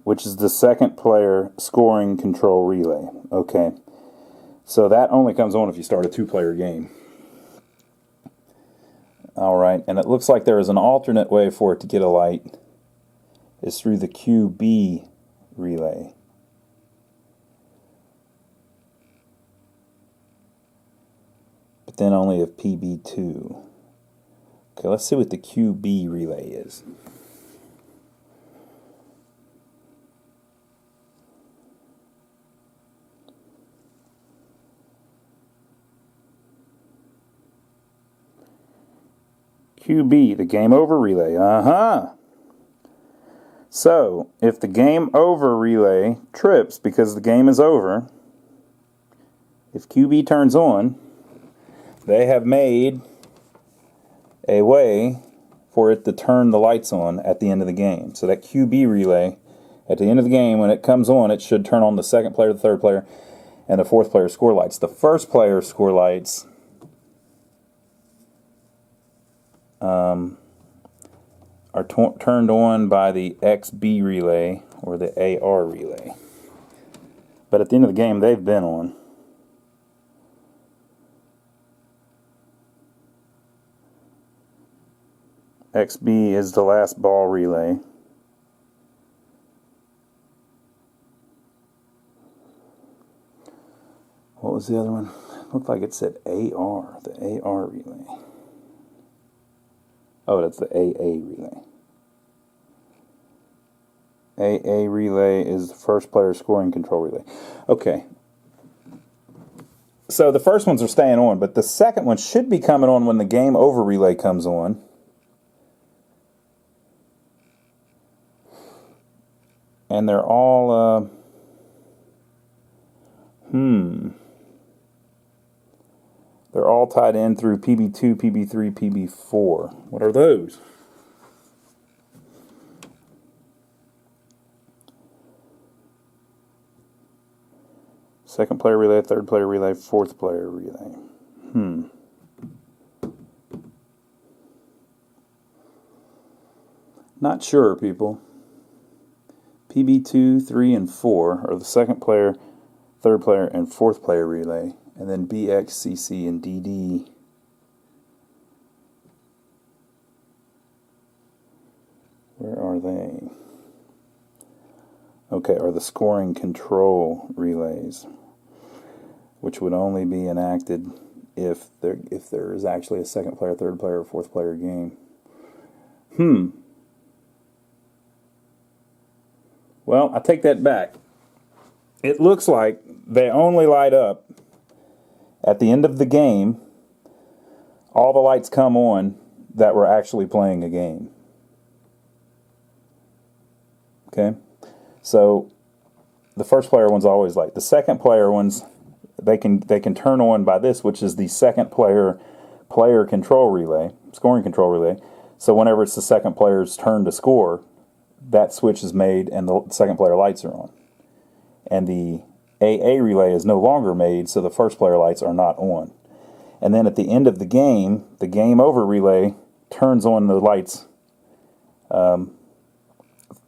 Which is the second player scoring control relay. Okay. So that only comes on if you start a two-player game. Alright, and it looks like there is an alternate way for it to get a light. It's through the QB relay. But then only if PB2. Okay, let's see what the QB relay is. QB, the game over relay. So, if the game over relay trips because the game is over, if QB turns on, they have made a way for it to turn the lights on at the end of the game. So that QB relay, at the end of the game, when it comes on, it should turn on the second player, the third player, and the fourth player score lights. The first player score lights are turned on by the XB relay or the AR relay. But at the end of the game, they've been on. XB is the last ball relay. What was the other one? Looked like it said AR, the AR relay. Oh, that's the AA relay. AA relay is the first player scoring control relay. Okay. So the first ones are staying on, but the second one should be coming on when the game over relay comes on. And they're all, they're all tied in through PB2, PB3, PB4. What are those? Second player relay, third player relay, fourth player relay. Not sure, people. PB2, 3, and 4 are the second player, third player, and fourth player relay. And then BX, CC, and DD. Where are they? Okay, are the scoring control relays, which would only be enacted if there is actually a second player, third player, or fourth player game. Well, I take that back. It looks like they only light up at the end of the game. All the lights come on that were actually playing a game. Okay? So the first player one's always light. The second player ones, they can turn on by this, which is the second player control relay, scoring control relay. So whenever it's the second player's turn to score, that switch is made and the second player lights are on. And the AA relay is no longer made, so the first player lights are not on. And then at the end of the game over relay turns on the lights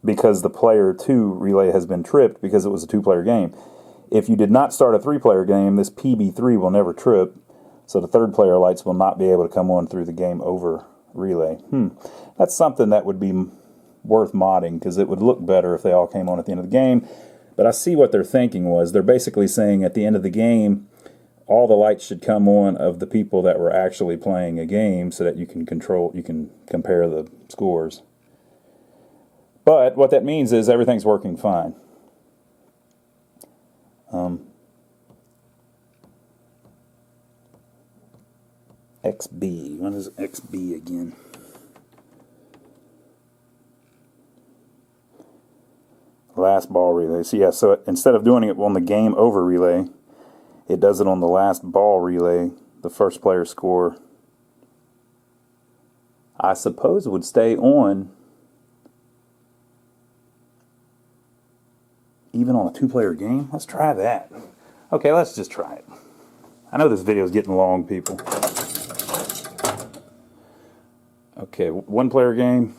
because the player 2 relay has been tripped because it was a 2-player game. If you did not start a 3-player game, this PB3 will never trip, so the third player lights will not be able to come on through the game over relay. That's something that would be worth modding, because it would look better if they all came on at the end of the game. But I see what they're thinking was, they're basically saying at the end of the game, all the lights should come on of the people that were actually playing a game so that you can compare the scores. But what that means is everything's working fine. XB, what is XB again? Last ball relay. So yeah, so instead of doing it on the game over relay, it does it on the last ball relay, the first player score. I suppose it would stay on even on a 2-player game. Let's try that. Okay, let's just try it. I know this video is getting long, people. Okay, 1-player game.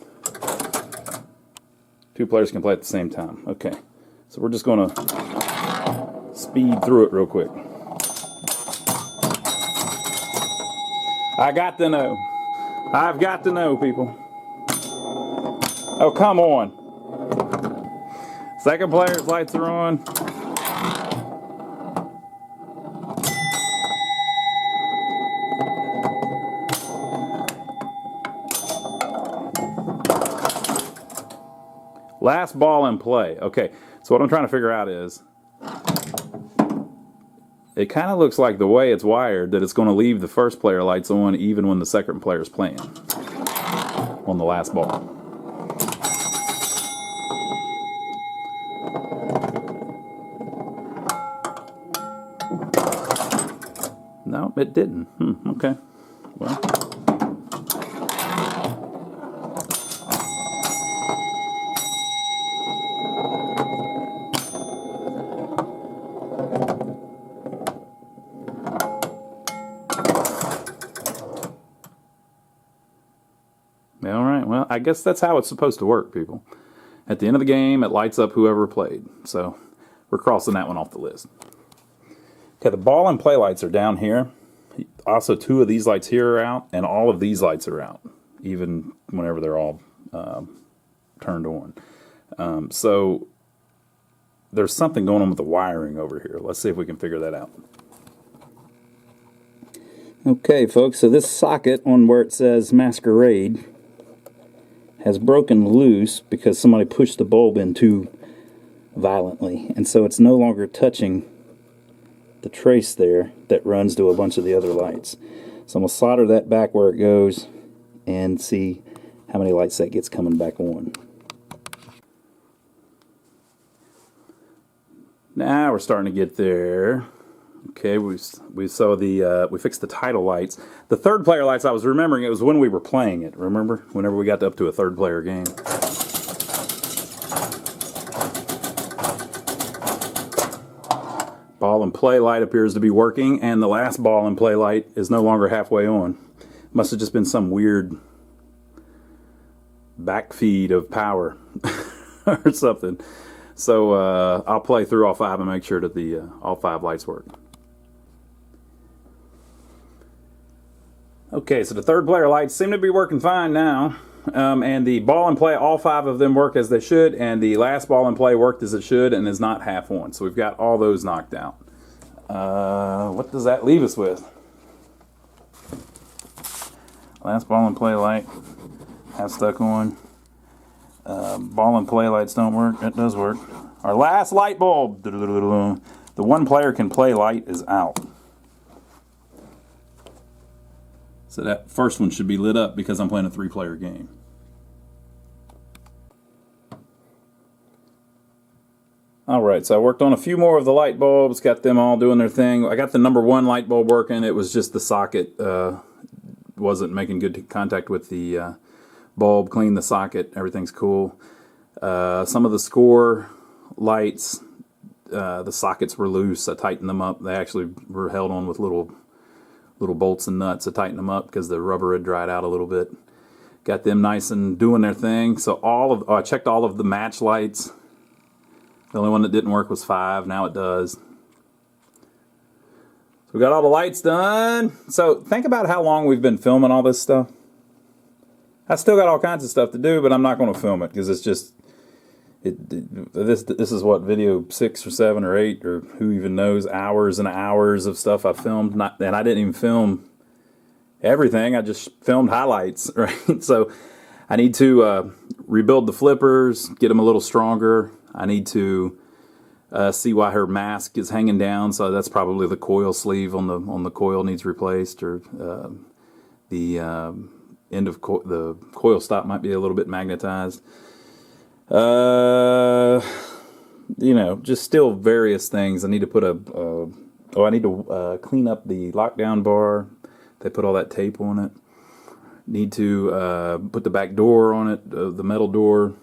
2 players can play at the same time. Okay, so we're just going to speed through it real quick. I got to know. I've got to know, people. Oh, come on. Second player's lights are on. Last ball in play. Okay, so what I'm trying to figure out is, it kind of looks like the way it's wired that it's going to leave the first player lights on even when the second player is playing on the last ball. No, it didn't. Okay. Well. All right, well, I guess that's how it's supposed to work, people. At the end of the game, it lights up whoever played. So we're crossing that one off the list. Okay, the ball and play lights are down here. Also, 2 of these lights here are out, and all of these lights are out, even whenever they're all turned on. So there's something going on with the wiring over here. Let's see if we can figure that out. Okay, folks, so this socket on where it says Masquerade has broken loose because somebody pushed the bulb in too violently, and so it's no longer touching the trace there that runs to a bunch of the other lights. So I'm going to solder that back where it goes and see how many lights that gets coming back on. Now we're starting to get there. Okay, we saw the we fixed the title lights. The 3rd player lights, I was remembering, it was when we were playing it. Remember, whenever we got up to a 3rd player game. Ball and play light appears to be working, and the last ball and play light is no longer halfway on. Must have just been some weird backfeed of power or something. So I'll play through all 5 and make sure that the all 5 lights work. Okay, so the 3rd player lights seem to be working fine now. And the ball and play, all 5 of them work as they should, and the last ball and play worked as it should and is not half on. So we've got all those knocked out. What does that leave us with? Last ball and play light, half stuck on. Ball and play lights don't work. It does work. Our last light bulb. The 1 player can play light is out. So that first one should be lit up because I'm playing a 3-player game. Alright, so I worked on a few more of the light bulbs, got them all doing their thing. I got the number 1 light bulb working. It was just the socket wasn't making good contact with the bulb. Cleaned the socket, everything's cool. Some of the score lights, the sockets were loose. I tightened them up. They actually were held on with little bolts and nuts. I tightened them up because the rubber had dried out a little bit. Got them nice and doing their thing. So I checked all of the match lights. The only one that didn't work was 5. Now it does. So we got all the lights done. So think about how long we've been filming all this stuff. I still got all kinds of stuff to do, but I'm not going to film it because it's just this is what, video 6 or 7 or 8 or who even knows, hours and hours of stuff I filmed. And I didn't even film everything. I just filmed highlights, right? So I need to rebuild the flippers, get them a little stronger. I need to see why her mask is hanging down. So that's probably the coil sleeve on the coil needs replaced, or the end of the coil stop might be a little bit magnetized. You know, just still various things. I need to put a Oh, I need to clean up the lockdown bar. They put all that tape on it. Need to put the back door on it, the metal door,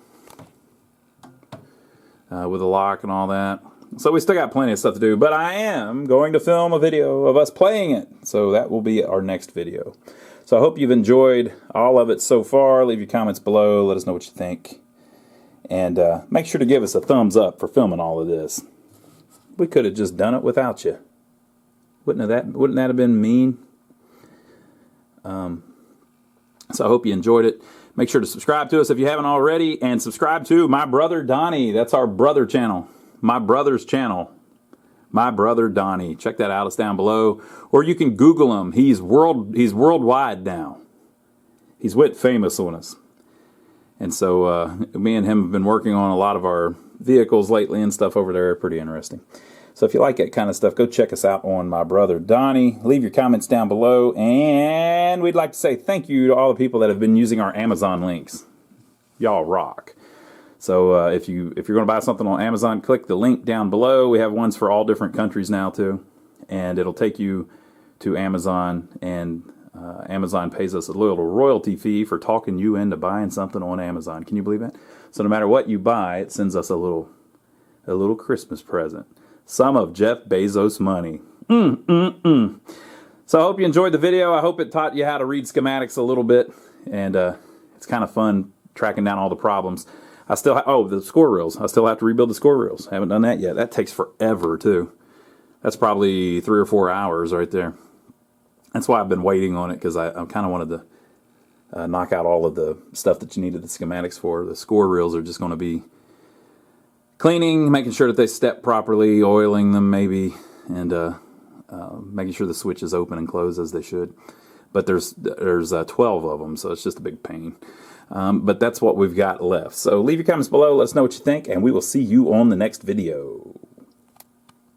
with a lock and all that. So we still got plenty of stuff to do, but I am going to film a video of us playing it. So that will be our next video. So I hope you've enjoyed all of it so far. Leave your comments below. Let us know what you think. And make sure to give us a thumbs up for filming all of this. We could have just done it without you. Wouldn't that have been mean? So I hope you enjoyed it. Make sure to subscribe to us if you haven't already, and subscribe to my brother Donnie. That's our brother channel. My brother's channel. My brother Donnie. Check that out. It's down below. Or you can Google him. He's worldwide now. He's went famous on us. And so me and him have been working on a lot of our vehicles lately and stuff over there. Pretty interesting. So if you like that kind of stuff, go check us out on My Brother Donnie. Leave your comments down below. And we'd like to say thank you to all the people that have been using our Amazon links. Y'all rock. So if you're going to buy something on Amazon, click the link down below. We have ones for all different countries now too. And it'll take you to Amazon, and Amazon pays us a little royalty fee for talking you into buying something on Amazon. Can you believe that? So no matter what you buy, it sends us a little Christmas present. Some of Jeff Bezos' money. So I hope you enjoyed the video. I hope it taught you how to read schematics a little bit. And it's kind of fun tracking down all the problems. I still the score reels. I still have to rebuild the score reels. I haven't done that yet. That takes forever too. That's probably 3 or 4 hours right there. That's why I've been waiting on it, because I kind of wanted to knock out all of the stuff that you needed the schematics for. The score reels are just going to be cleaning, making sure that they step properly, oiling them maybe, and making sure the switches open and close as they should. But there's 12 of them, so it's just a big pain. But that's what we've got left. So leave your comments below. Let us know what you think, and we will see you on the next video.